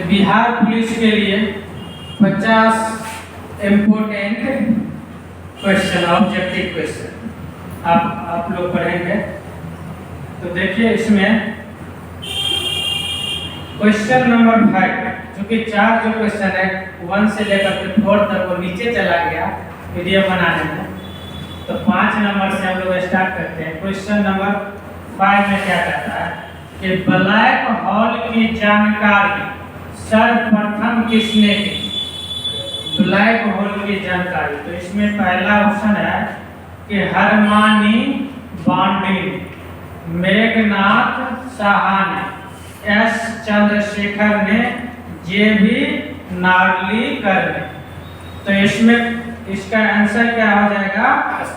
Bihar police के लिए 50 important question, objective question आप लोग पढ़ेंगे। तो देखिए इसमें क्वेश्चन नंबर 5, चूँकि 4 जो क्वेश्चन है 1 से लेकर के 4 तक वो नीचे चला गया वीडियो बनाने में, तो 5 नंबर से हम लोग स्टार्ट करते हैं। क्वेश्चन नंबर 5 में क्या कहता है कि ब्लैक होल की जानकारी सर्वप्रथम किसने दी? ब्लैक होल की जानकारी, तो इसमें पहला ऑप्शन है कि हरमानी बॉन्डिंग, मेघनाथ साहा ने, एस चंद्रशेखर ने, जे.बी. नार्लिकर ने। तो इसमें इसका आंसर क्या हो जाएगा? एस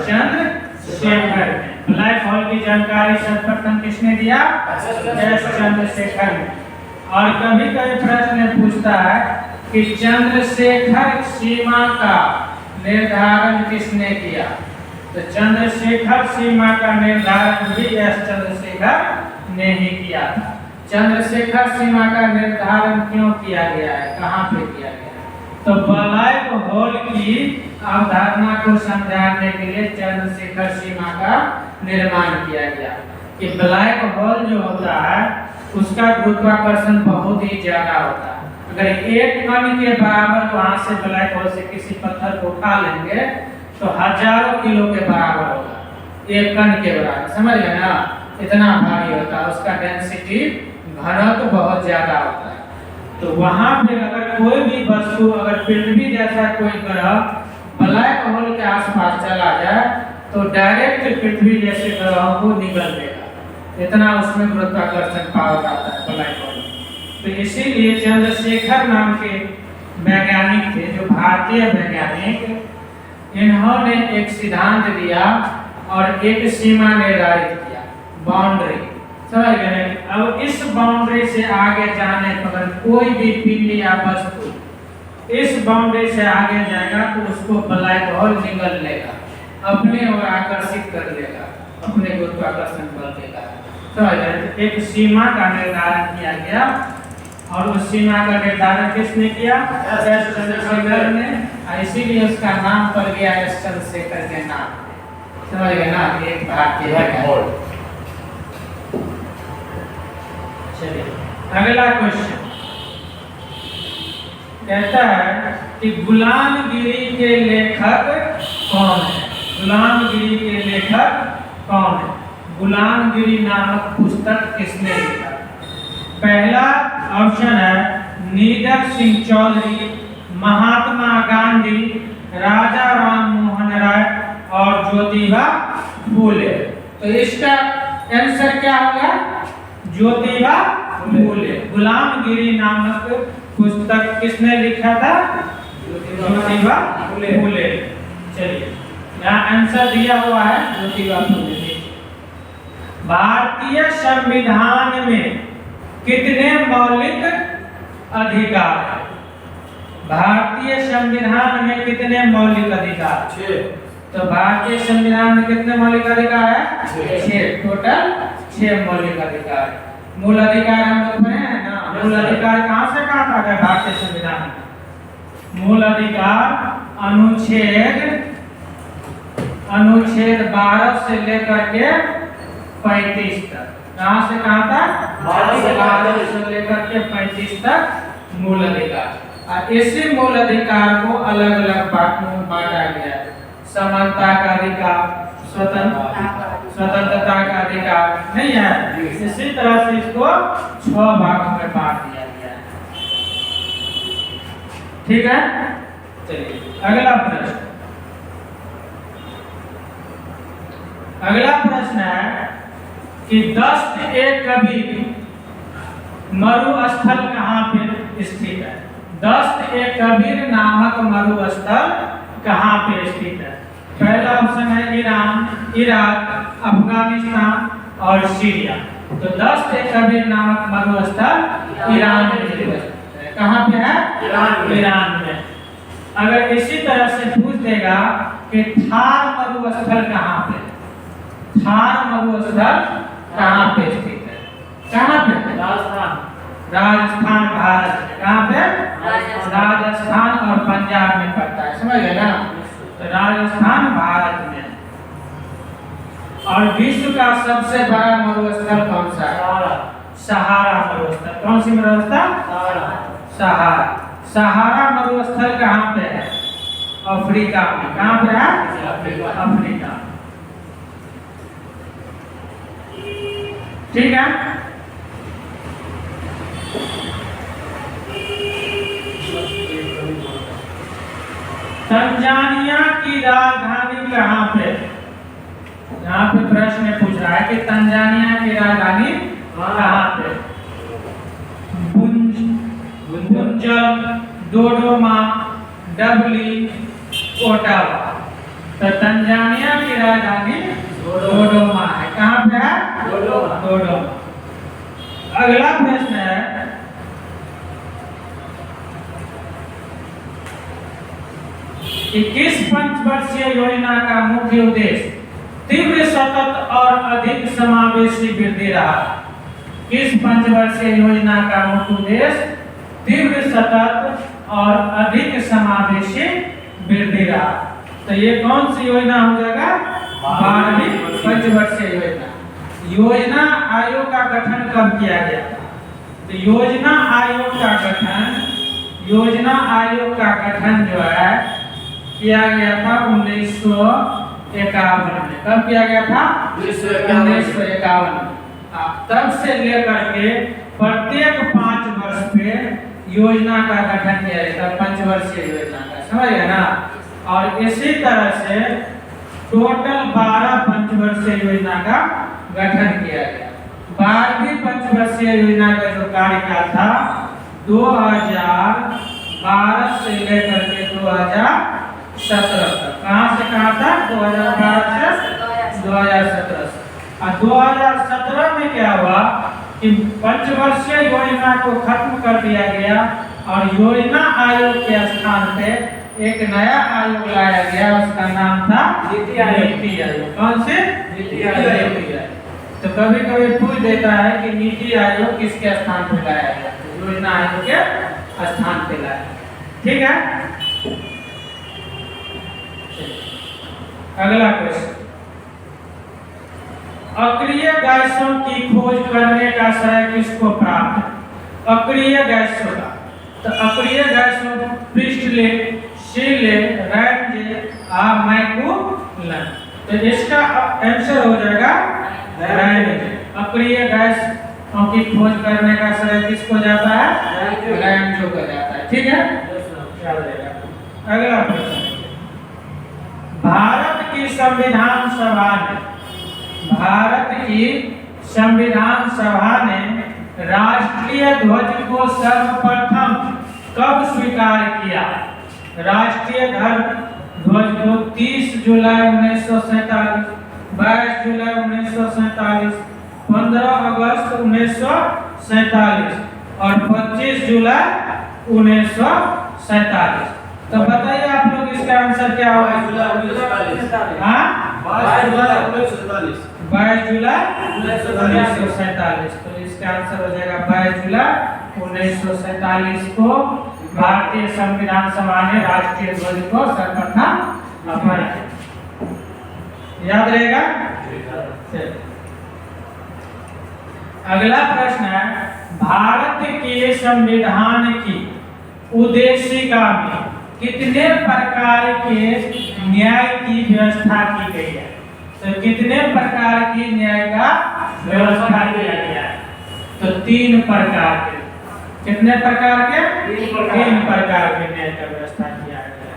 चंद्रशेखर ने। ब्लैक होल की जानकारी सर्वप्रथम किसने दिया? एस चंद्रशेखर ने। और कभी कभी प्रश्न पूछता है कि चंद्रशेखर सीमा का निर्धारण किसने किया? तो चंद्रशेखर सीमा का निर्धारण भी एस चंद्रशेखर ने ही किया था। चंद्रशेखर सीमा का निर्धारण क्यों किया गया है, कहाँ पे किया गया है? तो ब्लैक होल की अवधारणा को समझाने के लिए चंद्रशेखर सीमा का निर्माण किया गया कि ब्लैक होल जो होता है उसका गुरुत्वाकर्षण बहुत ही ज्यादा होता है। अगर एक कण के बराबर वहां से ब्लैक होल से किसी पत्थर को उठा लेंगे तो हजारों किलो के बराबर होगा, एक कण के बराबर, समझ गए ना? इतना भारी होता है, उसका डेंसिटी घनत्व बहुत ज्यादा होता है। तो वहां पे अगर कोई भी वस्तु, अगर पृथ्वी जैसा कोई ग्रह ब्लैक होल के आसपास चला जाए तो डायरेक्ट पृथ्वी जैसे ग्रहों को निगल देगा, इतना उसमें गुरुत्वाकर्षण पावर आता है ब्लैक होल। तो इसीलिए चंद्रशेखर नाम के वैज्ञानिक थे, जो भारतीय वैज्ञानिक, इन्होंने एक सिद्धांत दिया और एक सीमा निर्धारित किया, बाउंड्री, समझ गए? अब इस बाउंड्री से आगे जाने पर कोई भी पिंड या वस्तु इस बाउंड्री से आगे जाएगा तो उसको ब्लैक होल निगल लेगा, अपने ओर आकर्षित कर लेगा, अपने गुरुत्वाकर्षण बल के कारण, समझ गए? एक सीमा का निर्धारण किया गया और उस सीमा का निर्धारण किसने किया? एस चंद्रशेखर ने। इसीलिए उसका नाम पड़ गया एस चंद्रशेखर के नाम, समझ गए ना? एक भारतीय है। चलिए अगला क्वेश्चन कहता है कि गुलामगिरी के लेखक कौन है? गुलामगिरी के लेखक कौन है? गुलामगिरी नामक पुस्तक किसने लिखा? पहला ऑप्शन है नीरज सिंह चौधरी, महात्मा गांधी, राजा राम मोहन राय और ज्योतिबा फूले। तो इसका आंसर क्या होगा? ज्योतिबा फूले। गुलामगिरी नामक पुस्तक किसने लिखा था? ज्योतिबा फूले। चलिए यहाँ आंसर दिया हुआ है ज्योतिबा फूले। भारतीय संविधान में कितने मौलिक अधिकार हैं? भारतीय संविधान में कितने मौलिक अधिकार? 6। तो भारतीय संविधान में कितने मौलिक अधिकार है? 6। टोटल 6 मौलिक अधिकार। मूल अधिकार हम लोग पढ़े हैं ना? मूल अधिकार कहाँ से कहाँ तक है भारतीय संविधान में? मूल अधिकार अनुच्छेद 12 से लेकर के 35 तक। कहाँ से कहाँ तक? 12 से लेकर के 35 तक मूल अधिकार। और इसी मूल अधिकार को अलग अलग भागों में बांटा गया है। समानता का अधिकार, स्वतंत्रता का अधिकार नहीं है, इसी तरह से इसको 6 भागों में बांट दिया गया है। ठीक है, चलिए अगला प्रश्न। अगला प्रश्न है कि दस्त-ए-कबीर मरुस्थल कहाँ पे स्थित है? दस्त-ए-कबीर नामक मरुस्थल कहाँ पे स्थित है? पहला ऑप्शन है ईरान, इराक, अफगानिस्तान और सीरिया। तो दस्त-ए-कबीर नामक मरुस्थल ईरान में स्थित है। कहाँ पे है? ईरान में। अगर इसी तरह से पूछ देगा कि थार मरुस्थल कहाँ पे? थार मरुस्थल कहाँ पे स्थित है? कहाँ पे? राजस्थान भारत में, कहाँ पे? राजस्थान और पंजाब में पड़ता है, समझ गए ना? तो राजस्थान भारत में। और विश्व का सबसे बड़ा मरुस्थल कौन सा है? सहारा मरुस्थल। कौन सी मरुस्थल? सहारा। सहारा मरुस्थल कहाँ पे है? अफ्रीका में। कहाँ पे है? अफ्रीका। ठीक है। तंजानिया की राजधानी कहाँ पे? यहाँ पे प्रश्न पूछ रहा है कि तंजानिया की राजधानी कहाँ पे? बुंजल, डोडोमा, डबली, ओटावा। तो तंजानिया की राजधानी डोडोमा है। कहाँ पे है? डोडोमा। अगला प्रश्न है, कि किस पंचवर्षीय योजना का मुख्य उद्देश्य तीव्र, सतत और अधिक समावेशी वृद्धि रहा? किस पंचवर्षीय योजना का मुख्य उद्देश्य तीव्र, सतत और अधिक समावेशी वृद्धि रहा? तो ये कौन सी योजना हो जाएगा? 12वीं पंचवर्षीय योजना। योजना आयोग का गठन कब किया गया था? तो योजना आयोग का गठन जो है किया गया था 1951 में। कब किया गया था? 1951 में। तब से लेकर के प्रत्येक 5 वर्ष पे योजना का गठन किया जाता है, पंचवर्षीय योजना का, समझ गए ना? और इसी तरह से टोटल 12 पंचवर्षीय योजना का गठन किया गया। 12वीं पंचवर्षीय योजना का जो कार्यकाल था 2012 से लेकर के 2017 तक। कहाँ से कहाँ तक? 2012 से 2017 से। और 2017 में क्या हुआ कि पंचवर्षीय योजना को खत्म कर दिया गया और योजना आयोग के स्थान पे एक नया आयोग लाया गया, उसका नाम था नीति आयोग। कौन से? नीति आयोग। तो कभी कभी पूछ देता है कि नीति आयोग किसके स्थान पे लाया गया? योजना आयोग के स्थान पे लाया। ठीक है। अगला क्वेश्चन, अक्रिय गैसों की खोज करने का श्रेय किसको प्राप्त है? अक्रिय गैसों का। तो अक्रिय गैसों प्रिस्टले, शीले, रैंजे, मैकुलन। तो इसका आंसर हो जाएगा रैंजे। अक्रिय गैसों की खोज करने का श्रेय किसको जाता है? रैंजो को जाता है। ठीक है। अगला प्रश्न, भारत की संविधान सभा ने राष्ट्रीय ध्वज को सर्वप्रथम कब स्वीकार किया? राष्ट्रीय ध्वज को 30 जुलाई 1947, 22 जुलाई 1947, 15 अगस्त 1947 और 25 जुलाई 1947। तो बताइए आप लोग इसका आंसर क्या होगा? 22 जुलाई 1947। तो इसका आंसर हो जाएगा 22 जुलाई 1947 को भारतीय संविधान सभा ने राष्ट्रीय ध्वज को सर्वप्रथम अपनाया। याद रहेगा? अगला प्रश्न है, भारत के संविधान की उद्देशिका में कितने प्रकार के न्याय की व्यवस्था की गई है? तो कितने प्रकार की न्याय का व्यवस्था किया गया है? तो 3 प्रकार के। कितने प्रकार के? 3 प्रकार के न्याय का व्यवस्था किया गया है।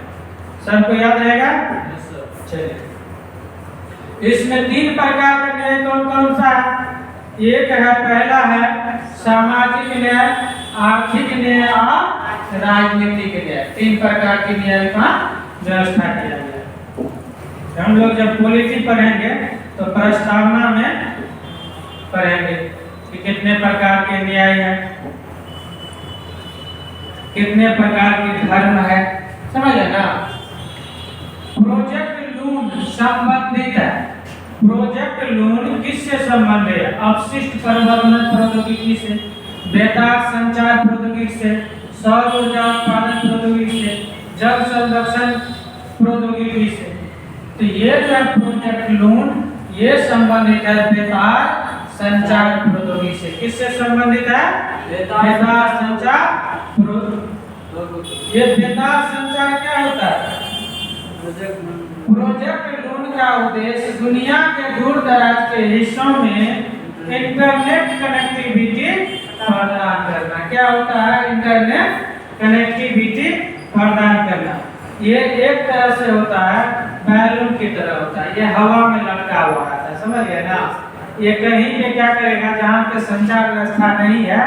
सबको याद रहेगा? चलिए, इसमें 3 प्रकार का न्याय कौन कौन सा है? एक है, पहला है सामाजिक न्याय, आर्थिक न्याय और राजनीतिक न्याय। 3 प्रकार के न्याय का व्यवस्था किया गया है। हम लोग जब पॉलिटी पढ़ेंगे तो प्रस्तावना में पढ़ेंगे कि कितने प्रकार के न्याय है, कितने प्रकार के धर्म है, समझे ना? प्रोजेक्ट लून संबंधित है। प्रोजेक्ट लून किससे संबंधित है? अपशिष्ट प्रबंधन प्रौद्योगिकी से। बेतार संचार प्रौद्योगिकी से, सौर ऊर्जा उत्पादन प्रौद्योगिकी से, जल संरक्षण प्रौद्योगिकी से। तो ये जो प्रोजेक्ट लून ये संबंधित है बेतार संचार प्रौद्योगिकी से। किससे संबंधित है? बेतार संचार प्रौद्योगिकी। ये बेतार संचार क्या होता है? प्रोजेक्ट लून का उद्देश्य दुनिया के दूर दराज के हिस्सों में इंटरनेट कनेक्टिविटी प्रदान करना। क्या होता है? इंटरनेट कनेक्टिविटी प्रदान करना। ये एक तरह से होता है बैलून की तरह होता है, ये हवा में लटका हुआ रहता है, समझ गए ना? ये कहीं पे क्या करेगा, जहाँ पे संचार व्यवस्था नहीं है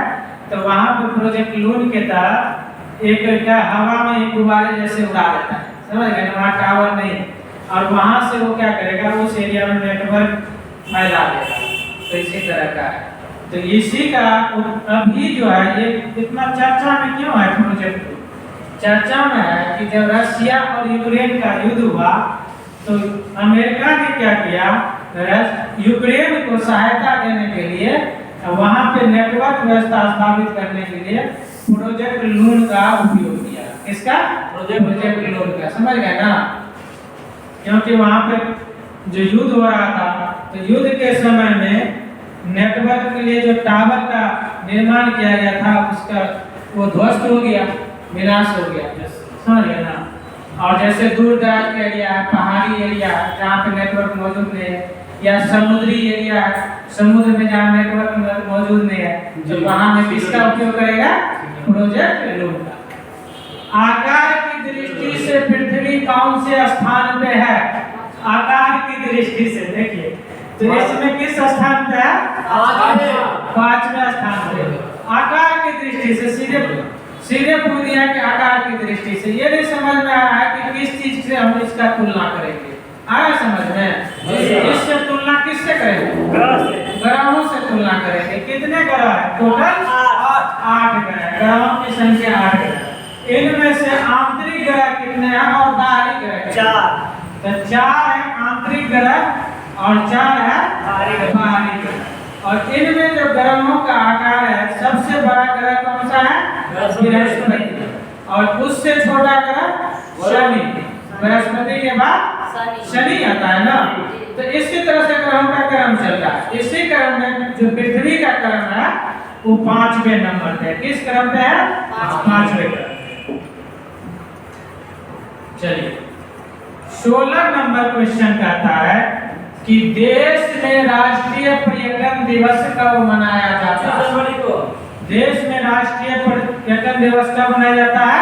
तो वहाँ पे प्रोजेक्ट लून के तहत एक क्या हवा में एक गुब्बारे जैसे उड़ा देता है, समझ गए? वहाँ टावर नहीं, और वहाँ से वो क्या करेगा, उस एरिया में नेटवर्क फैला देगा। तो इसी तरह का है। तो इसी का अभी जो है ये इतना चर्चा में क्यों है? प्रोजेक्ट चर्चा में है कि जब रशिया और यूक्रेन का युद्ध हुआ तो अमेरिका ने क्या किया, यूक्रेन को सहायता देने के लिए वहाँ पे नेटवर्क व्यवस्था स्थापित करने के लिए प्रोजेक्ट लून का उपयोग किया। किसका? प्रोजेक्ट लून का, समझ गए ना? क्योंकि वहाँ पे जो युद्ध हो रहा था तो युद्ध के समय में नेटवर्क के लिए जो टावर का निर्माण किया गया था उसका वो ध्वस्त हो गया, विनाश हो गया, समझ गए ना? और जैसे दूर दराज के एरिया है, पहाड़ी एरिया है जहाँ पे नेटवर्क मौजूद नहीं है, या समुद्री एरिया है, समुद्र में जहाँ नेटवर्क मौजूद नहीं है, तो वहाँ में किसका उपयोग करेगा? प्रोजेक्ट लून का। आकार की दृष्टि से पृथ्वी कौन से स्थान पे है? आकार की दृष्टि से देखिए तो इसमें किस स्थान पे है? 5वें स्थान पे। आकार की दृष्टि से सीधे पूछ दिया कि आकार की दृष्टि से। ये नहीं समझ में आ रहा है कि किस चीज से हम इसका तुलना करेंगे। आ रहा समझ में? इससे तुलना किससे करेंगे? ग्रहों से तुलना करेंगे। कितने ग्रह है टोटल? 8 ग्रह। ग्रहों की संख्या 8 ग्रह। इनमें से आंतरिक ग्रह कितने हैं और बाहरी ग्रह? 4। तो 4 है आंतरिक ग्रह और 4 है बाहरी ग्रह। और इनमें जो ग्रहों का आकार है सबसे बड़ा ग्रह कौन सा है? बृहस्पति। और उससे छोटा ग्रह शनि। बृहस्पति के बाद शनि आता है ना? तो इसी तरह से ग्रहों का क्रम चल रहा है। इसी क्रम में जो पृथ्वी का क्रम है वो 5वें नंबर पे। किस क्रम पे है? 5वें क्रम। चलिए 16 नंबर क्वेश्चन कहता है कि देश में राष्ट्रीय पर्यटन दिवस कब मनाया जाता है? देश में राष्ट्रीय पर्यटन दिवस कब मनाया जाता है?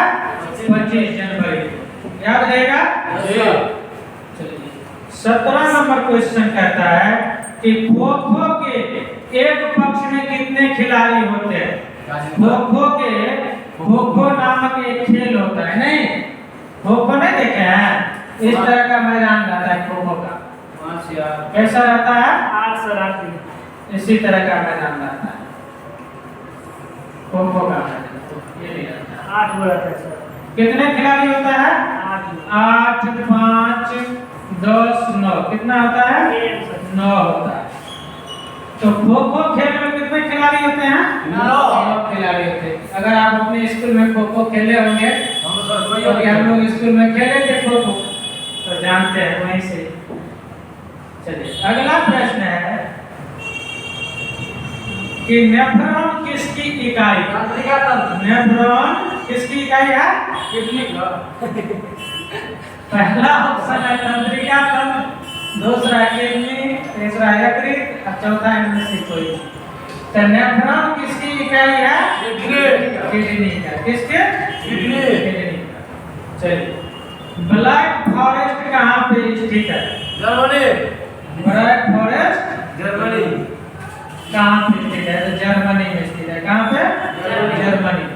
25 जनवरी को। याद रहेगा? 17 नंबर क्वेश्चन कहता है कि खो खो के एक पक्ष में कितने खिलाड़ी होते हैं? खो खो नामक एक खेल होता है, नहीं? खो खो नहीं देखे हैं? इस तरह का मैदान रहता है खो खो का। कैसा रहता है? 8 इसी तरह का मैदान रहता है खो खो का मैदान। ये नहीं रहता है। 8 रहता है सर। कितने खिलाड़ी होता है? 8 5 10 9। कितना होता है? 9 होता है। तो खो खो खेल में कितने खिलाड़ी होते हैं? 9 खिलाड़ी होते हैं। अगर आप अपने स्कूल में खो खो खेले होंगे, क्योंकि हम लोग स्कूल में खेले थे खो खो, तो जानते हैं वहीं से। चलिए अगला प्रश्न है कि नेफ्रॉन किसकी इकाई? नेफ्रॉन किसकी इकाई है? पहला ऑप्शन है तंत्रिका तंत्र, दूसरा किडनी, तीसरा यकृत और चौथा इनमें से कोई। तो नेफ्रॉन किसकी इकाई है? किडनी का। किसके? किडनी का। चलिए ब्लैक फॉरेस्ट कहाँ पे स्थित है? जर्मनी। ब्लैक फॉरेस्ट जर्मनी कहाँ पे स्थित है? तो जर्मनी में स्थित है। कहाँ पे? जर्मनी।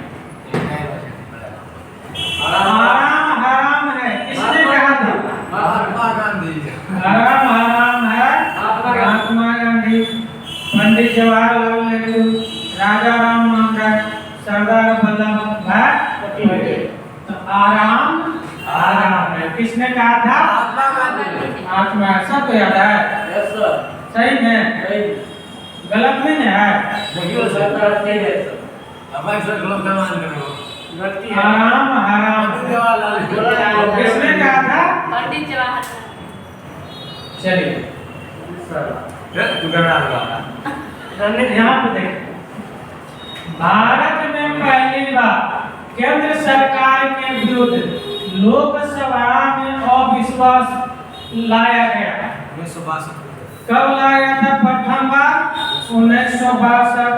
आराम हराम है किसने कहा था? महात्मा गांधी। आराम हराम है महात्मा गांधी, पंडित जवाहरलाल नेहरू, राजा राम मोहन राय, सरदार वल्लभ भाई पटेल। तो आराम हराम है किसने कहा था? महात्मा। सबको याद है? सही में? गलत नहीं है? गलती है। हराम हराम किसने कहा था? पंडित जवाहर चलिए गणित यहाँ पे देखें, भारत में पहली बार केंद्र सरकार के विरुद्ध लोकसभा में अविश्वास लाया गया। कब लाया गया था? प्रथम बार 1962,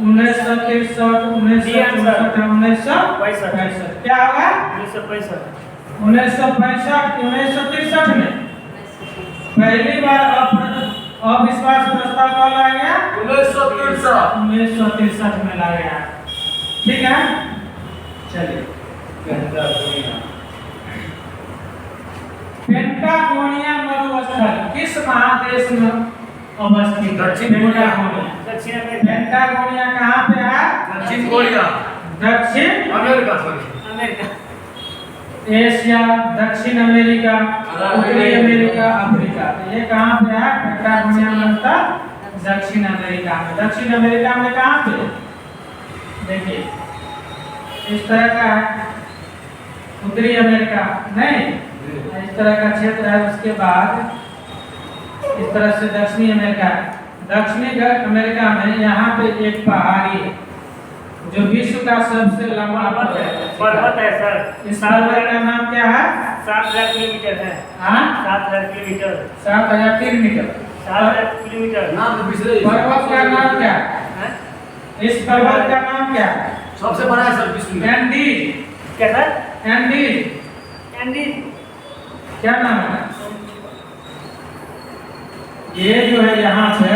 1963, 1964, 1965। क्या होगा? 1965 1965 में पहली बार अविश्वास प्रस्ताव कब लाया गया? 1963 में लाया गया। ठीक है, चलिए। पेंटागोनिया मरुस्थल किस महादेश में अवस्थित है? पेंटागोनिया। दक्षिण अमेरिका। पेंटागोनिया कहाँ पे है? दक्षिण कोरिया। दक्षिण अमेरिका। अमेरिका। एशिया, दक्षिण अमेरिका, उत्तरी अमेरिका, अफ्रीका। ये कहाँ पे है? पेंटागोनिया मरुस्थल दक्षिण अमेरिका में। दक्षिण अमेरिका में कहाँ पे? देखिए इस तरह का है, उत्तरी अमेरिका नहीं, इस तरह का क्षेत्र है। उसके बाद इस तरह से दक्षिणी अमेरिका है। दक्षिणी अमेरिका में यहाँ पे एक पहाड़ी है जो विश्व का सबसे लंबा पर्वत है सर। इस पर्वत का नाम क्या है? 7000 किलोमीटर है। हाँ, 7000 किलोमीटर। 7000 किलोमीटर। 7000 किलोमीटर। पर्वत का नाम क्या है? हैं? इस पर्वत का नाम क्या है? सबसे बड़ा है सर विश्व में। एंडीज। क्या सर? Andes Andes. क्या नाम है? ये जो है यहाँ पे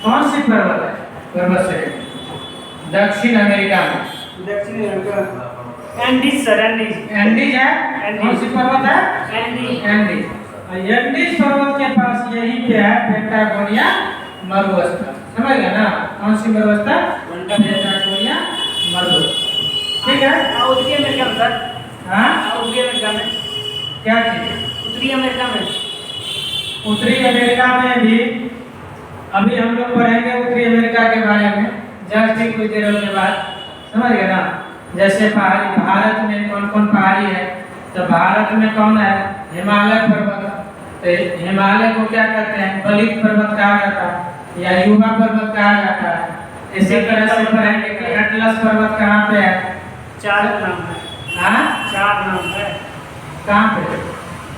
कौन सी पर्वत है? पर्वत से दक्षिण अमेरिका में दक्षिण America. Andes sir, Andes. Andes है। एंडीज। कौन सी पर्वत है? एंडीज। एंडीज। और एंडीज पर्वत के पास यहीं पे है पेंटागोनिया मरुस्थल। समझ गए ना? कौन सी मरुस्थल? पेंटागोनिया मरुस्थल। ठीक है। उत्तरी अमेरिका में सर। हाँ, उत्तरी अमेरिका में। क्या चीज? उत्तरी अमेरिका में। उत्तरी अमेरिका में भी अभी हम लोग पढ़ेंगे उत्तरी अमेरिका के बारे में जस्ट ठीक कुछ देर के बाद। समझ गए ना? जैसे पहाड़ी, भारत में कौन कौन पहाड़ी है? तो भारत में कौन है? हिमालय पर्वत। तो हिमालय को क्या कहते हैं? बलित पर्वत कहा जाता है या युवा पर्वत कहा जाता है। इसी तरह से पढ़ेंगे कि एटलस पर्वत कहाँ पे है? 4 नाम है। हाँ, 4 नाम है कहाँ पे?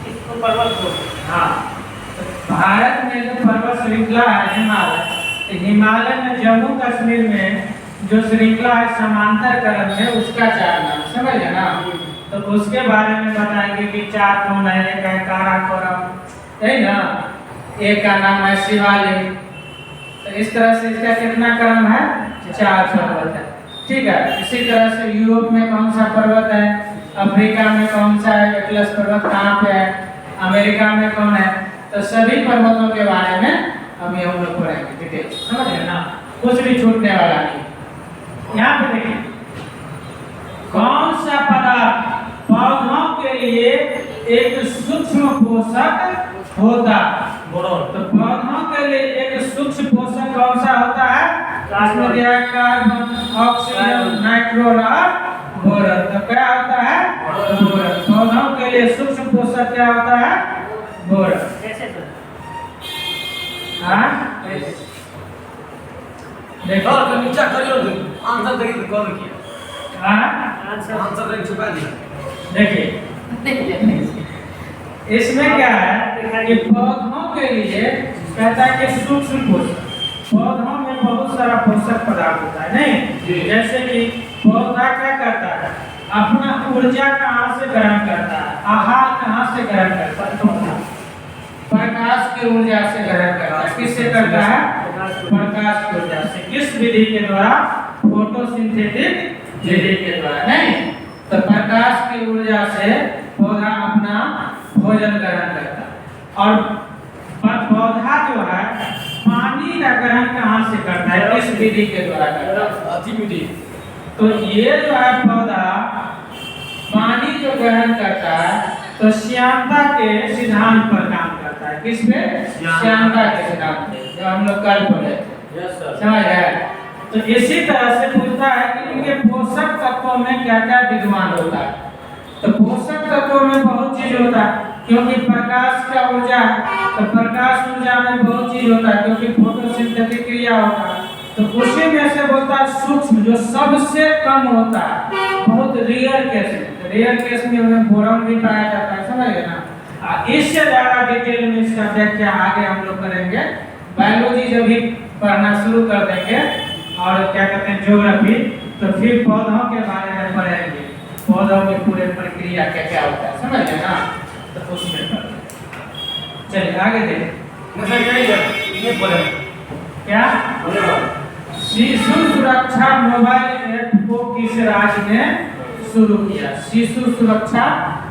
इसको पर्वत को। हाँ, तो भारत में जो पर्वत श्रृंखला है हिमालय, तो हिमालय में जम्मू कश्मीर में जो श्रृंखला है समांतर क्रम में, उसका 4 नाम। समझ गए ना? तो उसके बारे में बताएंगे कि 4 कौन है। एक है काराकोरम, है ना? एक का नाम है शिवालिक। तो इस तरह से इसका कितना क्रम है? 4 पर्वत है। ठीक है। इसी तरह से यूरोप में कौन सा पर्वत है? अफ्रीका में कौन सा है? एटलस पर्वत कहाँ पे है? अमेरिका में कौन है? तो सभी पर्वतों के बारे में अभी हम लोग पढ़ेंगे डिटेल। समझ गए ना? कुछ भी छूटने वाला नहीं। यहाँ पे देखिए, कौन सा पदार्थ पौधों के लिए एक सूक्ष्म पोषक होता है? तो पौधों के लिए एक सूक्ष्म पोषक कौन सा होता है? इसमें दिया है कार्बन, ऑक्सीजन, नाइट्रोजन और बोरन। तो क्या होता है? बोरन। पौधों के लिए सूक्ष्म पोषक क्या होता है? बोरन। कैसे सर? हाँ, देखो। और नीचे करियो आंसर देखिए कौन किया। हाँ, आंसर देख छुपा दिया। देखिए इसमें क्या है कि पौधों के लिए कहता है कि सूक्ष्म पोषक। पौधों में बहुत सारा पोषक पदार्थ होता है नहीं? जैसे कि पौधा क्या करता है? अपना ऊर्जा कहाँ से ग्रहण करता है? आहार कहाँ से ग्रहण करता है? प्रकाश की ऊर्जा से ग्रहण करता है। किससे करता है? प्रकाश की ऊर्जा से। किस विधि के द्वारा? फोटोसिंथेटिक विधि के द्वारा। नहीं, तो प्रकाश की ऊर्जा से पौधा अपना भोजन ग्रहण करता है। और पौधा जो है पानी का ग्रहण कहाँ से करता है? किस विधि के द्वारा करता है? अति विधि। तो ये जो है पौधा पानी जो ग्रहण करता है तो श्यानता के सिद्धांत पर काम करता है। किस पे? श्यानता के सिद्धांत पे, जो हम लोग कल पढ़े थे। Yes sir. समझ गए? तो इसी तरह से पूछता है कि इनके पोषक तत्वों में क्या क्या विद्यमान होता है। तो पोषक तत्वों में बहुत चीज होता है, क्योंकि प्रकाश का ऊर्जा है, तो प्रकाश ऊर्जा में बहुत चीज होता है, क्योंकि फोटोसिंथेटिक क्रिया होता है। तो उसी में से बोलता है सूक्ष्म, जो सबसे कम होता है, बहुत रेयर केस में, रेयर केस में हमें बोरॉन भी पाया जाता है, समझ गए ना। इससे ज्यादा डिटेल में इसका व्याख्या आगे हम लोग करेंगे। बायोलॉजी जब भी पढ़ना शुरू कर देंगे और क्या कहते हैं ज्योग्राफी, तो फिर पौधों के बारे में पढ़ेंगे, पौधों की पूरे प्रक्रिया क्या क्या होता है, समझ गए ना। तो उसमें पढ़ेंगे। चलिए आगे देखिए क्या शिशु सुरक्षा मोबाइल ऐप को किस राज्य ने शुरू किया। शिशु सुरक्षा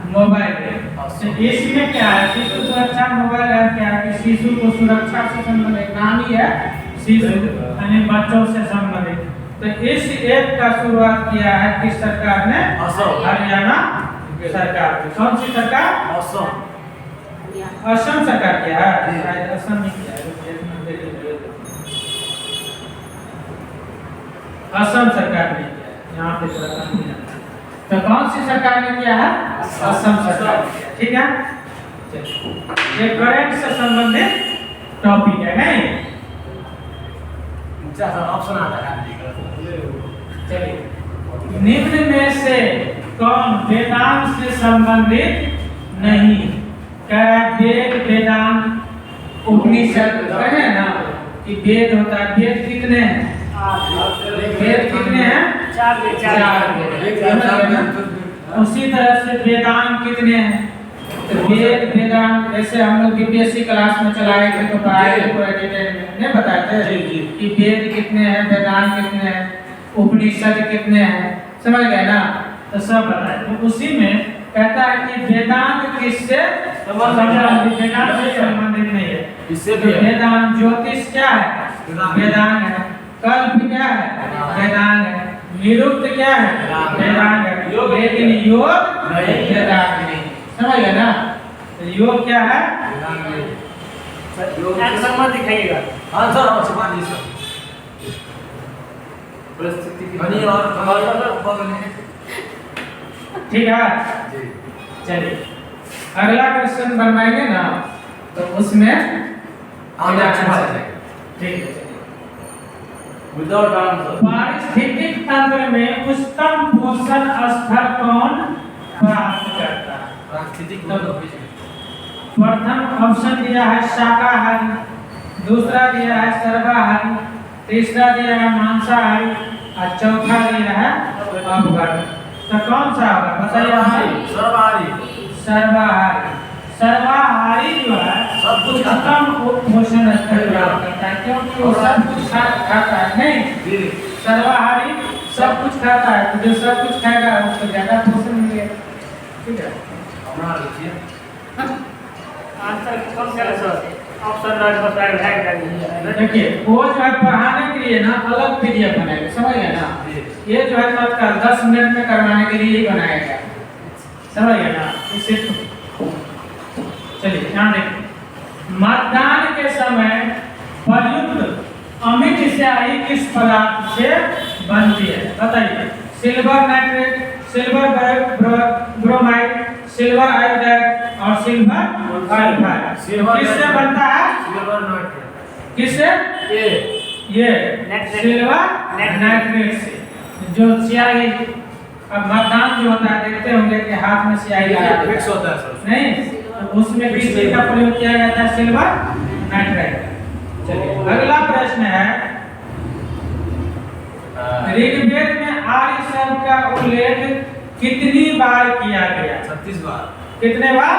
मोबाइल ऐप, तो इसमें क्या है, शिशु सुरक्षा मोबाइल ऐप क्या है कि शिशु को सुरक्षा से संबंधित, नाम ही है शिशु यानी बच्चों से संबंधित। तो इस ऐप का शुरुआत किया है किस सरकार ने, हरियाणा सरकार ने। कौन सी सरकार, असम सरकार किया है, शायद असम ही किया है, असम सरकार ने किया है, यहाँ पे थोड़ा कम नहीं आता। तो कौन सी सरकार ने किया है, असम सरकार ने किया, ठीक है। ये करंट से संबंधित टॉपिक है नहीं, ऑप्शन आता है। चलिए निम्न में से कौन वेदांत से संबंधित नहीं। कह रहा है वेद, वेदांत, उपनिषद कहे ना कि वेद होता है, वेद कितने हैं, वेद कितने हैं, चार उसी तरह से वेदांत कितने हैं। तो वेद वेदांत जैसे हम लोग बीपीएससी क्लास में चलाए थे तो पढ़ाए थे पूरा डिटेल में नहीं बताते कि वेद कितने हैं, वेदांत कितने हैं, उपनिषद कितने हैं, समझ गए ना। तो सब बताए। तो उसी में कहता है कि वेदांत किससे संबंधित, वेदांत से संबंधित नहीं है। इससे तो वेदांत, ज्योतिष क्या है, वेदांत है। कल्प क्या है, वेदांत है। निरुक्त क्या है, वेदांत है। लेकिन योग वेदांत नहीं, समझ गए ना। तो योग क्या है, संबंध दिखाइएगा। आंसर और सवाल ये सब परिस्थिति की बनी और ठीक है। चलिए अगला क्वेश्चन बनवाएंगे ना, तो उसमें ठीक है। विदाउट आंसर, पारिस्थितिक तंत्र में उच्चतम पोषण स्तर कौन प्राप्त करता है। प्रथम ऑप्शन दिया है शाकाहारी, दूसरा दिया है सर्वाहारी, तीसरा दिया है मांसाहारी और चौथा दिया है अपघट। तो कौन सा होगा बताइए। सर्वाहारी, सर्वाहारी, सर्वाहारी जो है सब कुछ उत्तम पोषण स्तर प्राप्त करता है, क्योंकि वो सब कुछ खाता है नहीं। सर्वाहारी सब कुछ खाता है, तो जो सब कुछ खाएगा उसको ज्यादा पोषण मिलेगा, ठीक है। हमारा लिखिए आंसर कौन सा है सर, ऑप्शन राइट बताएगा। देखिए वो जो है पढ़ाने के लिए ना अलग पीडीएफ बनाएगा, समझ गए ना। ये जो है तत्काल 10 मिनट में करवाने के लिए ही बनाया गया, समझ गए ना। इसे चलिए ध्यान देखिए। मतदान के समय प्रयुक्त अमिट स्याही किस पदार्थ से बनती है बताइए। Silver nitrate, silver bromide, silver iodide और सिल्वर सल्फाइड। किससे बनता है, सिल्वर नाइट्रेट, किससे, ये सिल्वर नाइट्रेट से। जो स्याही, अब मतदान जो होता है देखते होंगे कि हाथ में स्याही लगाते फिक्स होता है सर, नहीं, तो उसमें किस चीज का प्रयोग किया जाता है, सिल्वर नाइट्रेट। चलिए अगला प्रश्न है, ऋग्वेद में आर्य शब्द का उल्लेख कितनी बार किया गया। 36 बार। कितने बार,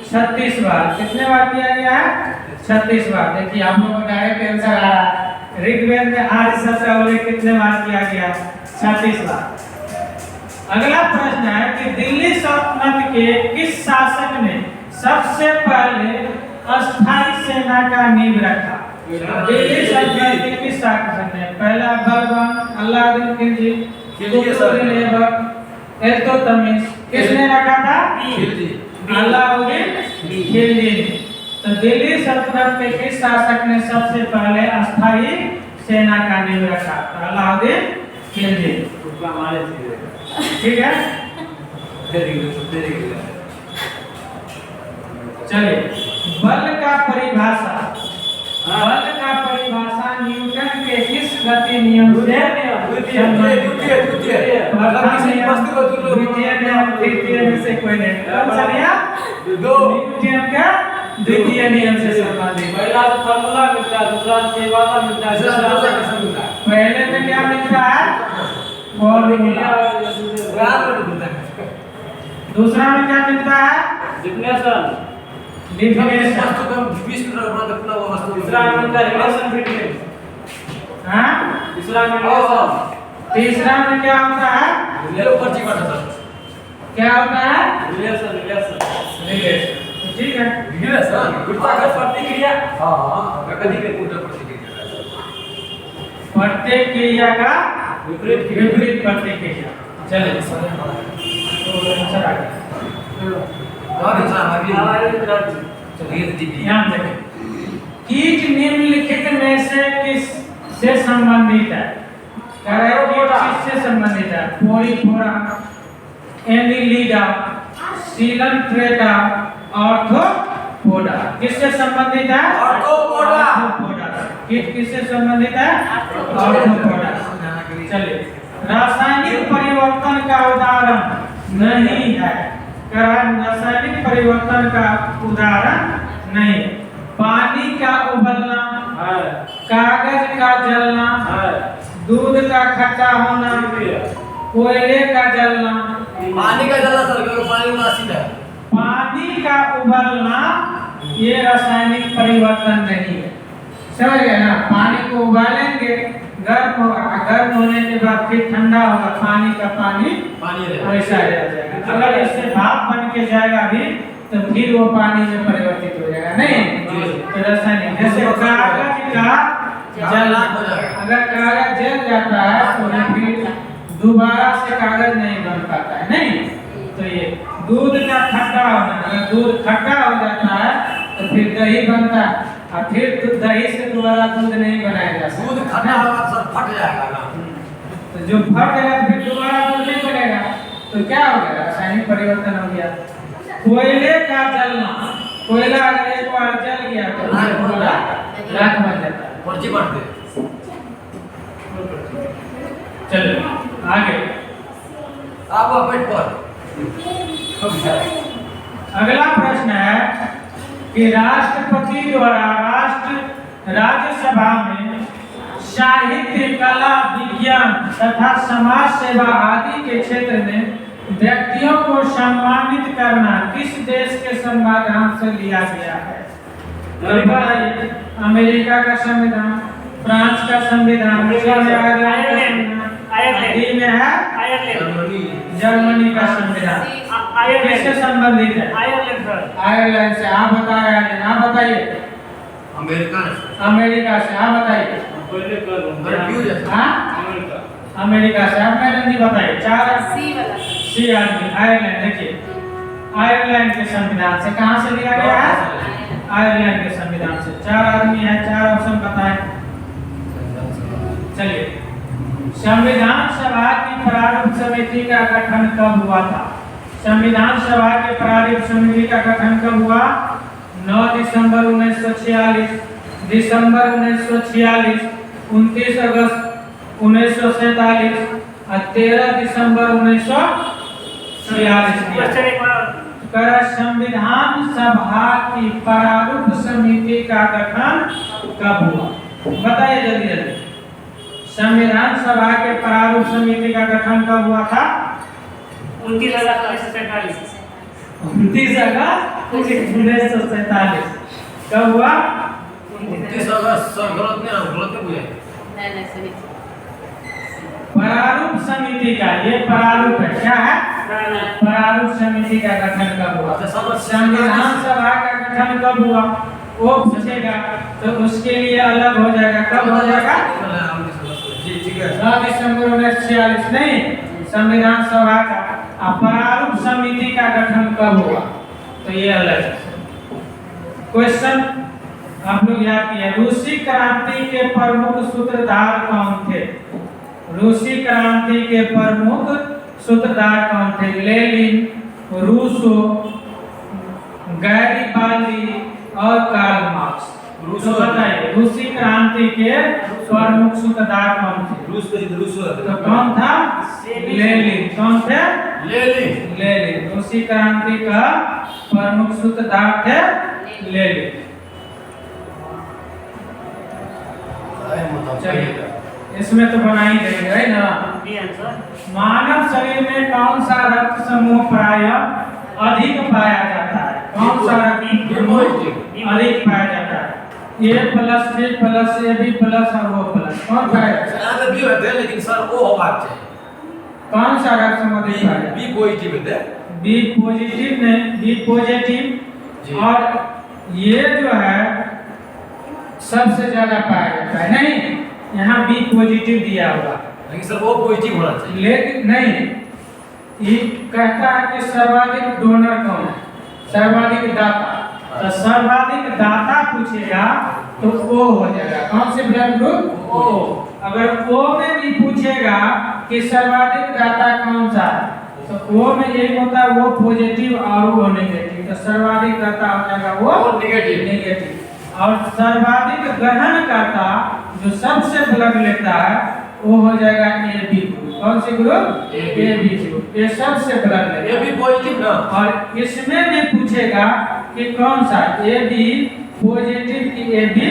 36 बार। कितने बार किया गया है, 36 बार। देखिए आप लोगों को डायरेक्ट आंसर आ रहा है। ऋग्वेद में आर्य शब्द का उल्लेख कितने बार किया गया, 36 बार। अगला प्रश्न है कि दिल्ली सल्तनत के किस शासक ने सबसे पहले अस्थायी सेना का नींव रखा। दिल्ली सल्तनत के किस शासक ने, पहला बलबन, अलाउद्दीन खिलजी, कुतुबुद्दीन ऐबक, इल्तुतमिश। किसने रखा था, अलाउद्दीन खिलजी ने। तो दिल्ली सल्तनत के किस शासक ने सबसे पहले अस्थायी सेना का नींव रखा, तो अलाउद्दीन खिलजी। उसका हमारे चीज़ ठीक है, तेरे चलिए बल का परिभाषा, बल का परिभाषा न्यूटन के किस गति नियम से द्वितीय नियम, तृतीय में से कोई नहीं, कौन सा नियम? न्यूटन का द्वितीय नियम से संबंधित। पहला तो फार्मूला मिलता है, दूसरा परिभाषा मिलता है, तीसरा पहले में क्या मिलता है? फॉर्मूला। दूसरा में क्या मिलता है? Definition, definition. तीसरा मिलता है रिलेशन बिटवीन, हाँ, तीसरा में रिलेशन, तीसरा में क्या होता है? क्या होता है? Relation, relation, relation. ठीक है, प्रतिक्रिया, प्रत्येक क्रिया का विपरीत विपरीत प्रतिक्रिया। चलिए तो आंसर आ गया। ध्यान देखें, कीट निम्नलिखित में से किस से संबंधित है? कह रहे हैं कीट किससे संबंधित है? पोरीफोरा, एनिलिडा, सीलंट्रेटा, आर्थ्रोपोडा। किससे संबंधित है? आर्थ्रोपोडा। कीट किससे संबंधित है? आर्थ्रोपोडा। चलिए, रासायनिक परिवर्तन का उदाहरण नहीं है। रासायनिक परिवर्तन का उदाहरण नहीं है। पानी का उबलना, कागज का जलना, दूध का खट्टा होना, कोयले का जलना। पानी का जलना सर, क्योंकि पानी में एसिड है। पानी का उबलना ये रासायनिक परिवर्तन नहीं है। समझ गए ना? पानी को उबालेंगे, गर्म होगा, गर्म होने के बाद फिर ठंडा होगा, पानी का पानी वैसा रह जाएगा। अगर इससे भाप बन के जाएगा भी तो फिर वो पानी में परिवर्तित हो जाएगा। नहीं, तो रासायनिक। जैसे कागज का जलना, अगर कागज जल जाता है तो फिर दोबारा से कागज नहीं बन पाता है। नहीं, तो ये दूध का खट्टा होना, अगर दूध खट्टा हो जाता है तो फिर दही बनता है, और फिर दही से दोबारा दूध नहीं बनाया जा सकता। दूध खट्टा होगा सर, फट जाएगा ना। तो जो फट गया फिर दोबारा दूध नहीं बनेगा, तो क्या हो गया? रासायनिक परिवर्तन हो गया। कोयले का जलना, कोयला अगर एक बार जल गया तो पूरा राख बन जाता है। पर्ची बढ़ते। चलो आगे, आप पेट पर। अगला प्रश्न है कि राष्ट्रपति द्वारा राज्यसभा में साहित्य, कला, विज्ञान तथा समाज सेवा आदि के क्षेत्र में व्यक्तियों को सम्मानित करना किस देश के संविधान से लिया गया है? बताइए। अमेरिका का संविधान, फ्रांस का संविधान, जर्मनी का संविधान। किससे संबंधित है? आयरलैंड से। आप बताइए, आप बताइए। अमेरिका से। आप बताइए। अमेरिका से। आप मैडम जी बताइए। चार सी आदमी। आयरलैंड, देखिए आयरलैंड के संविधान से। कहाँ से लिया गया है? आयरलैंड के संविधान से। चार आदमी है, चार ऑप्शन बताएं। चलिए, संविधान सभा की प्रारूप समिति का गठन कब हुआ था? संविधान सभा के प्रारूप समिति का गठन कब हुआ? 9 दिसंबर 1946, दिसंबर 1946, 29 अगस्त 1947 और 13 दिसंबर 1946। संविधान सभा की प्रारूप समिति का गठन कब हुआ? बताइए जल्दी जल्दी। संविधान सभा के प्रारूप समिति का गठन कब हुआ था? 29 अगस्त 1947। 29 अगस्त 1947। कब हुआ? 29 अगस्त सर, गलत नहीं बुझाए। प्रारूप समिति का, ये प्रारूप है, क्या है? प्रारूप समिति का गठन कब हुआ? संविधान सभा का गठन कब हुआ वो पूछेगा तो उसके लिए अलग हो जाएगा। कब हो जाएगा? 9 दिसंबर 1946 नहीं, संविधान सभा का। प्रारूप समिति का गठन कब हुआ? तो ये अलग है। क्वेश्चन आप लोग याद किए रूसी क्रांति के प्रमुख सूत्रधार कौन थे? रूसी क्रांति के प्रमुख सूत्रधार कौन थे? लेनिन, रूसो, गैरिबाल्दी और कार्ल मार्क्स। तो बताइए रूसी क्रांति के प्रमुख सूत्रधार कौन थे? तो कौन था? लेनिन। कौन थे? लेनिन। रूसी क्रांति का प्रमुख सूत्रधार थे लेनिन। चलिए इसमें तो बना ही देंगे है ना। मानव शरीर में कौन सा रक्त समूह प्रायः अधिक पाया जाता है? कौन सा रक्त समूह अधिक पाया जाता है? A plus, B plus, AB plus और O प्लस। कौन पाया जाता है? बी होते हैं लेकिन सर वो होगा चाहिए। कौन सा रक्त समूह अधिक पाया जाता है? बी पॉजिटिव होते हैं। बी पॉजिटिव नहीं, बी पॉजिटिव। और ये जो है सबसे ज्यादा पाया जाता है। नहीं, यहाँ बी पॉजिटिव दिया हुआ, लेकिन सर वो पॉजिटिव होना चाहिए। लेकिन नहीं, ये कहता है कि सर्वाधिक डोनर कौन है? सर्वाधिक दाता। तो सर्वाधिक दाता पूछेगा तो ओ हो जाएगा। कौन से ब्लड ग्रुप? ओ। अगर ओ में भी पूछेगा कि सर्वाधिक दाता कौन सा है, तो ओ में एक होता है वो पॉजिटिव और वो नेगेटिव। तो सर्वाधिक दाता हो जाएगा वो नेगेटिव। और सर्वाधिक ग्रहण करता जो सबसे ब्लड लेता है वो हो जाएगा ए बी ग्रुप। कौन से ग्रुप? A B group. ये सबसे ब्लड लेता है। ए बी पॉजिटिव ना। और इसमें भी पूछेगा कि कौन सा ए बी पॉजिटिव की ए बी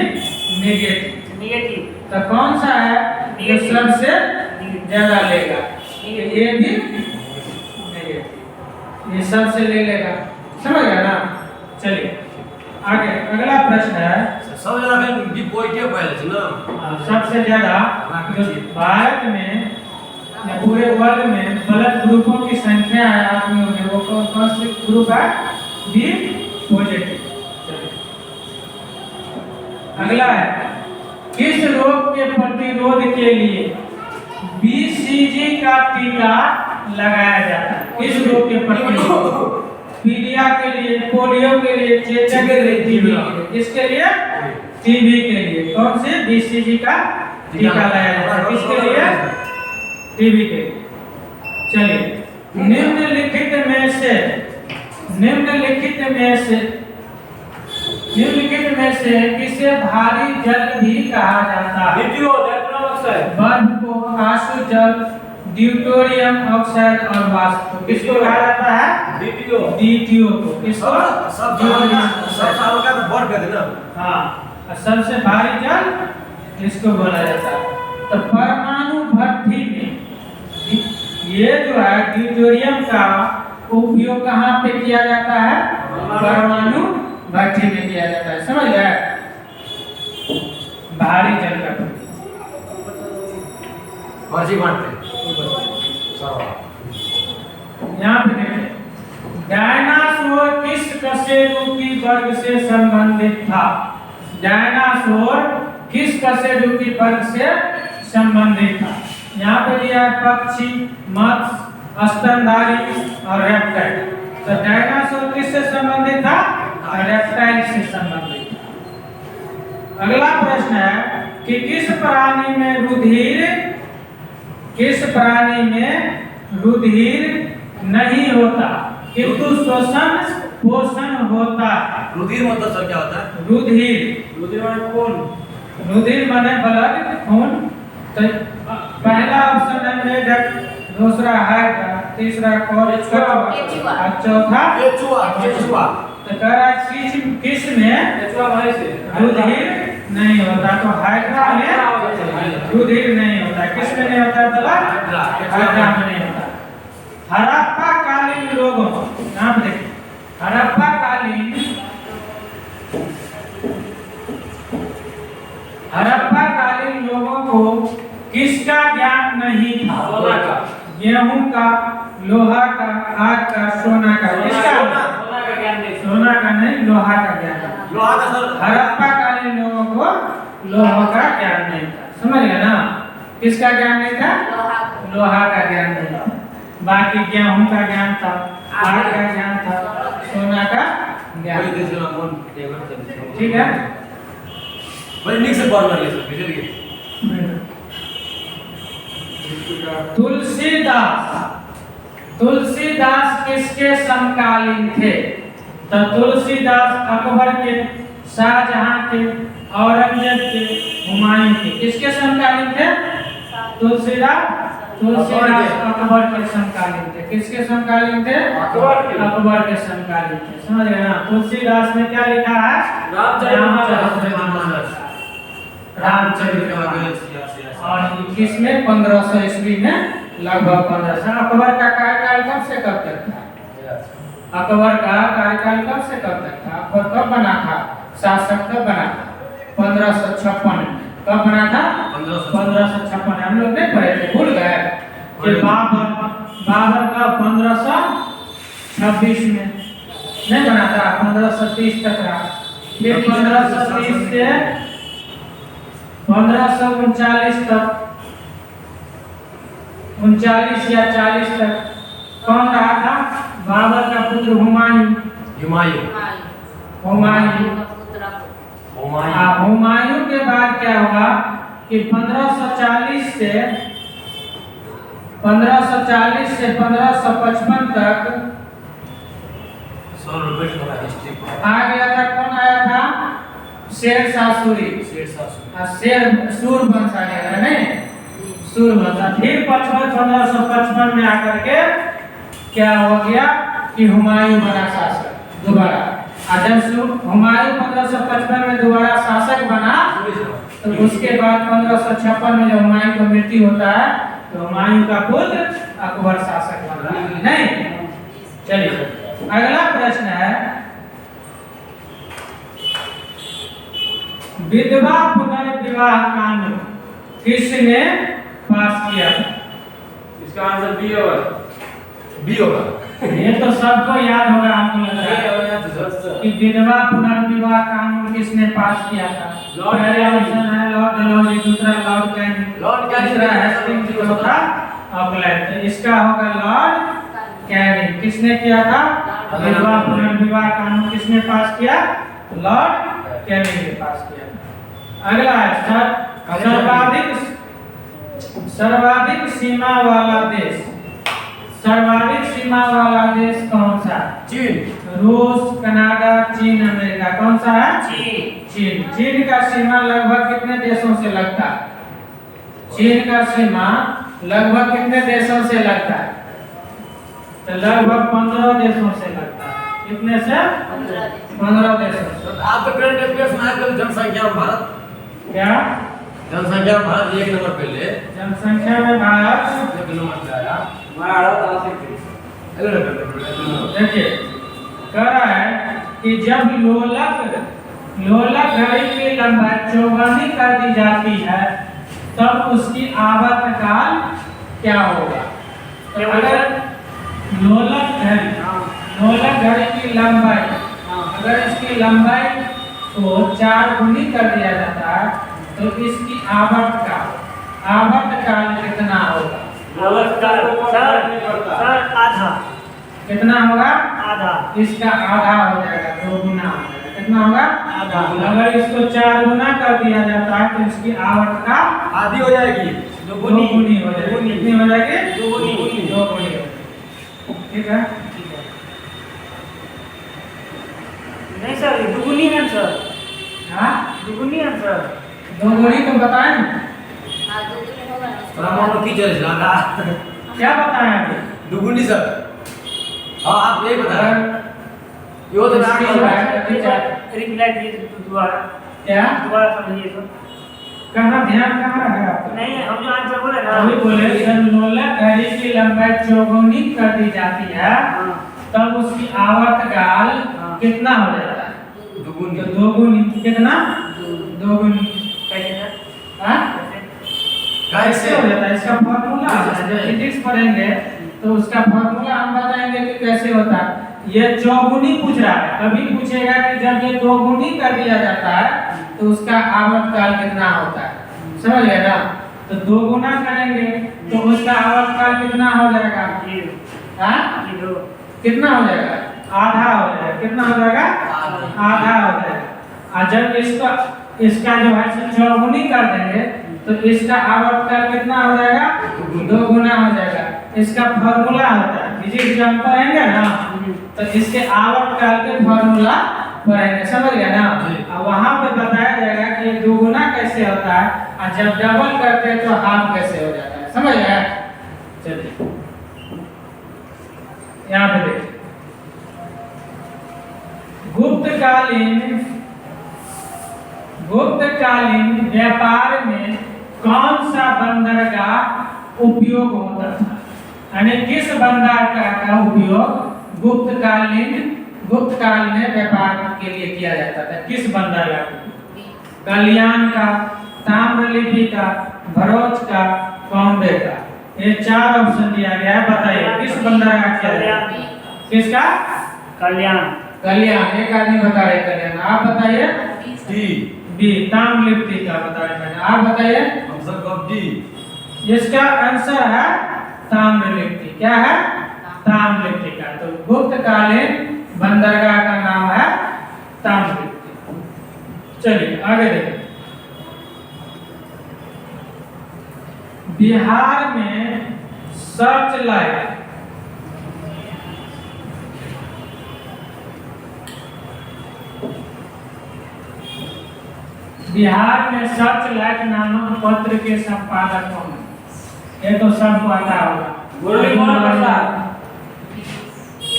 नेगेटिव। तो कौन सा है जो सबसे ज्यादा लेगा? ए बी नेगेटिव, ये सबसे ले लेगा। समझ गया ना? चलिए आगे अगला प्रश्न है। सबसे ज्यादा फिर बी पॉजिटिव पाया जाता है ना। सबसे ज्यादा जो भारत में या पूरे वर्ल्ड में ब्लड ग्रुपों की संख्या है आदमियों में, वो कौन से ग्रुप है? B positive. अगला है किस रोग के प्रतिरोध के लिए बीसीजी का टीका लगाया जाता है? किस रोग के प्रतिरोध? पीलिया के लिए, पोलियो के लिए, चेचक के लिए, टीबी के लिए। किसके लिए? टीबी के लिए। कौन से? बीसीजी का टीका लगाया जाता है। किसके लिए? टीबी के लिए। चलिए निम्नलिखित में से किसे भारी जल भी कहा जाता है? बर्फ को, आंसू जल, ड्यूटेरियम ऑक्साइड और वाष्प को। किसको कहा जाता है? डीटीओ को। किसको? सब साल का तो बर्फ है ना। हाँ, और सबसे भारी जल इसको बोला जाता है। तो परमाणु भट्ठी में ये जो है ड्यूटेरियम का उपयोग कहाँ पे किया जाता है? परमाणु भट्ठी में किया जाता है। समझ गए? भारी जल का यहाँ पे देखिए डायनासोर किस कशेरुकी वर्ग से संबंधित था? डायनासोर किस कशेरुकी वर्ग से संबंधित था? यहाँ पे दिया है पक्षी, मत्स्य, स्तनधारी और रेप्टाइल। तो डायनासोर किससे संबंधित था? रेप्टाइल से संबंधित था। अगला प्रश्न है कि किस प्राणी में रुधिर नहीं होता किंतु श्वसन पोषण होता है? रुधिर मतलब सर क्या होता है? रुधिर माने खून, रुधिर माने ब्लड, खून। तो पहला ऑप्शन है मेढक, दूसरा हाइड्रा, तीसरा कछुआ और चौथा केचुआ। तो कह रहा है किस में रुधिर नहीं होता? तो हाइड्रा में रुधिर नहीं होता। किस में नहीं होता? ब्लड हाइड्रा में नहीं होता। हड़प्पा कालीन लोगों, यहाँ पे देखिए हड़प्पा कालीन लोगों को किसका ज्ञान नहीं था? गेहूं का, लोहा का, आग का, सोना का। किसका? सोना का नहीं, लोहा का ज्ञान था। हड़प्पा कालीन लोगों को लोहा का ज्ञान नहीं था। समझ गए ना? किसका ज्ञान नहीं था? लोहा का ज्ञान नहीं था। बाकी गेहूं का ज्ञान था, आग का ज्ञान था, सोना का ज्ञान। ठीक है। बड़ी निक से पढ़ रही है सब चलिए। तुलसीदास किसके समकालीन थे? तो तुलसीदास अकबर के, शाहजहां के, औरंगजेब के, हुमायूं के, किसके समकालीन थे? तुलसीदास अकबर के समकालीन थे। किसके समकालीन थे? अकबर के समकालीन थे। समझ गए ना? तुलसीदास ने क्या लिखा है? रामचरितमानस। और किसमें 1500 ईस्वी में, लगभग 1500। अकबर का कार्यकाल कब से कब तक था? अकबर का कार्यकाल कब से कब तक था? अकबर कब बना था? शासक कब बना था? 1556 में। कब बना था? 1556। हम लोग नहीं पढ़े थे, भूल गए कि बाबर का 1526 में नहीं बना था, 1530 तक रहा। फिर 1530 से 1539 तक, 39 या 40 तक कौन रहा था? बाबर का पुत्र हुमायूं। हुमायूं के बाद क्या हुआ कि 1540 से 1555 तक आ गया था। कौन आया था? शेर शाह सूरी। सूरवंश आ गया था, नहीं? सूरवंश। फिर 1555 में आकर के क्या हो गया कि हुमायूं बना शासक दोबारा। जब हुमायूं 1555 में दोबारा शासक बना, तो उसके बाद 1556 में जब हुमायूं की मृत्यु होता है, तो हुमायूं का पुत्र अकबर शासक बन रहा है, नहीं? चलिए अगला प्रश्न है, विधवा पुनर्विवाह कानून किसने पास किया था? इसका आंसर बी होगा। बी होगा। ये तो सबको याद होगा, आपको लग रहा है कि विधवा पुनर्विवाह कानून किसने पास किया था? पहला ऑप्शन है लॉर्ड डलहौजी, दूसरा लॉर्ड कैनिंग, तीसरा हेस्टिंग्स, चौथा ऑकलैंड। तो इसका होगा लॉर्ड कैनिंग। किसने किया था? विधवा पुनर्विवाह कानून किसने पास किया? लॉर्ड कैनिंग ने पास किया था। अगला है सर्वाधिक सीमा वाला देश। सर्वाधिक सीमा वाला देश कौन सा? चीन। रूस, कनाडा, चीन, अमेरिका। कौन सा है? चीन। चीन का सीमा लगभग कितने देशों से लगता है? चीन का सीमा लगभग कितने देशों से लगता है? तो लगभग 15 देशों से लगता है। कितने से? 15 देशों से। आप तो करंट अफेयर्स में आजकल जनसंख्या में भारत, क्या जनसंख्या में भारत 1 नंबर पे ले, जनसंख्या में भारत 1 नंबर पे आया। देखिए कह रहा है कि जब लोलक घड़ी की लंबाई चौगुनी कर दी जाती है, तब उसकी आवर्तकाल क्या होगा? तो अगर लोलक घड़ी की लंबाई, अगर इसकी लंबाई को 4 गुनी कर दिया जाता है, तो इसकी आवर्तकाल कितना होगा? आधा। कितना होगा? आधा। इसका आधा हो जाएगा, 2 गुना हो जाएगा। कितना होगा? आधा। अगर इसको 4 गुना कर दिया जाता है, तो इसकी आवर्तकाल आधी हो जाएगी, 2 गुनी हो जाएगी। कितनी हो जाएगी? 2 गुनी। 2 गुनी हो जाएगी। ठीक है? नहीं सर, ये 2 गुनी है सर। हाँ 2 गुनी है सर। 2 गुनी तो बताएं। रामायण की चल ज्यादा क्या बताएं अभी? दुगुनी सर। हाँ आप यही बता रहे हैं। यो तो नाम रिप्लाई दीजिए दोबारा। क्या? दोबारा समझिए तो। कहाँ ध्यान कहाँ है आपका? नहीं, हम जो आंसर बोले ना, अभी बोले जब लोलक घड़ी की लंबाई चौगुनी कर दी जाती है, तब उसकी आवर्तकाल कितना हो जाता है? दुगुनी। तो 2 गुनी। कितना? 2 गुनी। कैसे सर? हाँ? कैसे हो जाता है? इसका फॉर्मूला है, जब फिजिक्स पढ़ेंगे तो उसका फॉर्मूला हम बताएंगे कि कैसे होता है। ये चौगुनी पूछ रहा है, कभी पूछेगा कि जब ये 2 गुनी कर दिया जाता है, तो उसका आवर्तकाल कितना होता है। समझ गए ना? तो 2 गुना करेंगे तो उसका आवर्तकाल कितना हो जाएगा? हाँ? कितना हो जाएगा? आधा हो जाएगा। कितना हो जाएगा? आधा हो जाएगा। और जब इसका इसका जो है सो चौगुनी कर देंगे तो इसका आवर्तकाल कितना हो जाएगा? 2 गुना हो जाएगा। इसका फॉर्मूला होता है, फिजिक्स जब हम पढ़ेंगे ना तो इसके आवर्तकाल के फॉर्मूला पढ़ेंगे, समझ गए ना? अब वहां पे बताया जाएगा कि 2 गुना कैसे होता है और जब डबल करते हैं तो हाफ कैसे हो जाता है, समझ गए? चलिए यहाँ पे देखिए, गुप्तकालीन व्यापार में कौन सा बंदरगाह उपयोग होता था? यानी किस बंदरगाह का उपयोग गुप्तकाल में व्यापार के लिए किया जाता था? किस बंदरगाह का? कल्याण का, ताम्रलिप्ति का, भरोच का, बॉम्बे का। ये 4 ऑप्शन दिया गया है, बताइए किस बंदरगाह किया जाता है? किसका? कल्याण। एक आदमी बता रहे कल्याण, आप बताइए। बी ताम्रलिप्ति का बता रहे हैं, आप बताइए। इसका आंसर है ताम्रलिप्ति। क्या है? ताम्रलिप्ति का। तो गुप्तकालीन बंदरगाह का नाम है ताम्रलिप्ति। चलिए आगे देखिए, बिहार में सर्च लाइट नामक पत्र के संपादक कौन है? ये तो सबको आता होगा।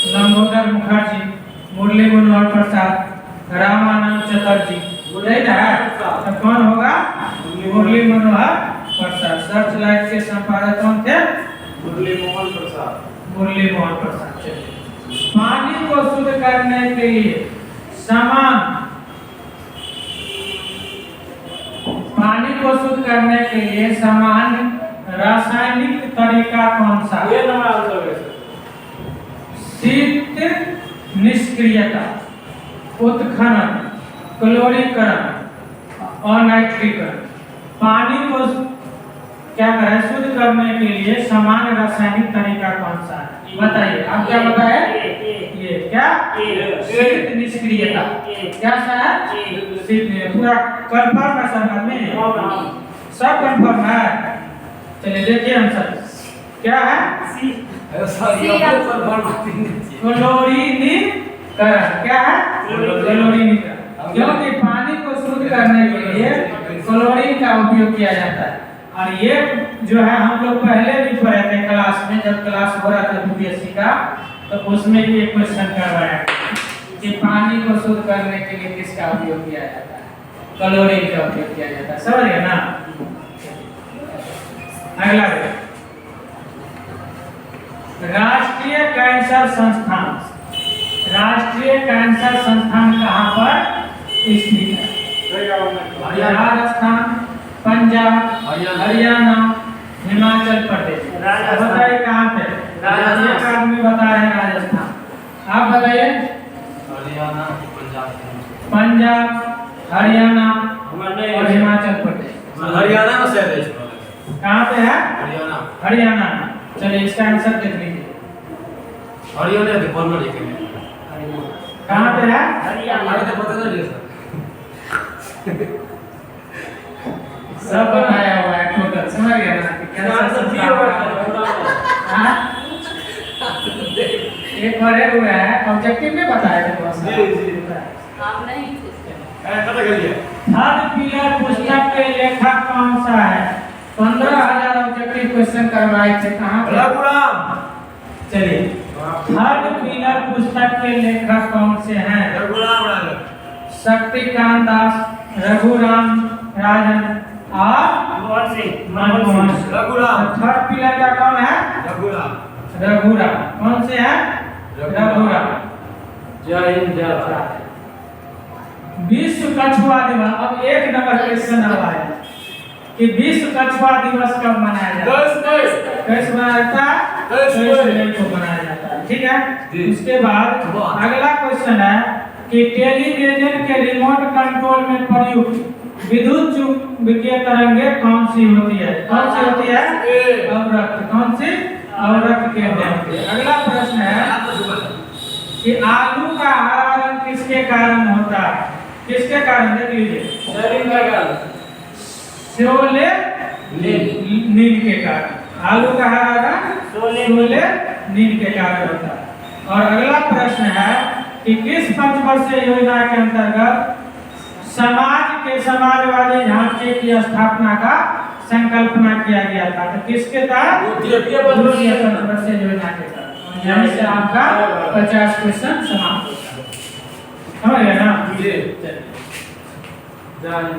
लंबोदर मुखर्जी, मुरली मनोहर प्रसाद, रामानंद चटर्जी। तो कौन होगा? मुरली मनोहर प्रसाद। सर्च लाइट के संपादक कौन थे? मुरली मोहन प्रसाद। चलिए, पानी को शुद्ध करने के लिए सामान्य रासायनिक तरीका कौन सा? शीत निष्क्रियता, उत्खनन, क्लोरीकरण और नाइट्रीकरण। पानी को क्या करें शुद्ध करने के लिए सामान्य रासायनिक तरीका कौन सा है? बताइए, आप क्या बताए? ये क्या? शीत निष्क्रियता। क्या सा है? शीत। पूरा कंफर्म है सब में? सब कंफर्म है? चलिए देखिए आंसर क्या है? क्लोरीनीकरण। क्या है? क्लोरीनीकरण। क्योंकि पानी को शुद्ध करने के लिए क्लोरीन का उपयोग किया जाता है। और ये जो है हम लोग पहले भी पढ़े थे क्लास में, जब क्लास हो रहा था यूपीएससी का, तो उसमें भी एक क्वेश्चन करवाया कि पानी को शुद्ध करने के लिए किसका उपयोग किया जाता है? क्लोरीन का उपयोग किया जाता है। समझ गए ना? अगला राष्ट्रीय कैंसर संस्थान कहाँ पर स्थित है? राजस्थान, पंजाब, हरियाणा, हिमाचल प्रदेश। बताइए कहाँ पे? एक आदमी बता रहे हैं राजस्थान, आप बताइए। पंजाब, हरियाणा और हिमाचल प्रदेश। हरियाणा में शायद है। कहाँ पे है? हरियाणा। चलिए इसका आंसर देख लीजिए। हरियाणा के बोलना लिखेंगे। कहाँ पे है? आगे तो पता नहीं सर। सब बनाया हुआ है टोटल, समझ गया ना? एक भरे हुए हैं, ऑब्जेक्टिव में बताया था बस। आप नहीं पता कर लिया। थर्ड पिलर पुस्तक के लेखक कौन सा है? 15,000 ऑब्जेक्टिव क्वेश्चन करवाए थे। कहाँ पे? चलिए, थर्ड पिलर पुस्तक के लेखक कौन से हैं? शक्तिकांत दास, रघुराम राजन और मनमोहन सिंह। थर्ड पिलर का कौन है? रघुराम। कौन से है? रघुराम। जय हिंद जय भारत। विश्व कछुआ दिवस, अब 1 नंबर क्वेश्चन आया है कि विश्व कछुआ दिवस कब मनाया जाता है? कैसे मनाया जाता है? 23 मई को मनाया जाता है। ठीक है। उसके बाद अगला क्वेश्चन है कि टेलीविजन के रिमोट कंट्रोल में प्रयुक्त विद्युत चुंबकीय तरंगे कौन सी होती है? कौन सी होती है? अवरक्त। कौन सी? अवरक्त के होती है। अगला प्रश्न है कि आलू का हरा रंग किसके कारण होता है? किसके कारण? देख लीजिए, शरीर का कारण शोले नींद के कारण। आलू का हरा रंग शोले शोले नींद के कारण होता है। और अगला प्रश्न है कि किस पंचवर्षीय योजना के अंतर्गत समाज के समाजवादी ढांचे की स्थापना का संकल्पना किया गया था? तो किसके तहत? द्वितीय द्वितीय पंचवर्षीय योजना के तहत। यहीं से आपका 50 क्वेश्चन समाप्त होता है। समझ गए ना? जी। चलिए।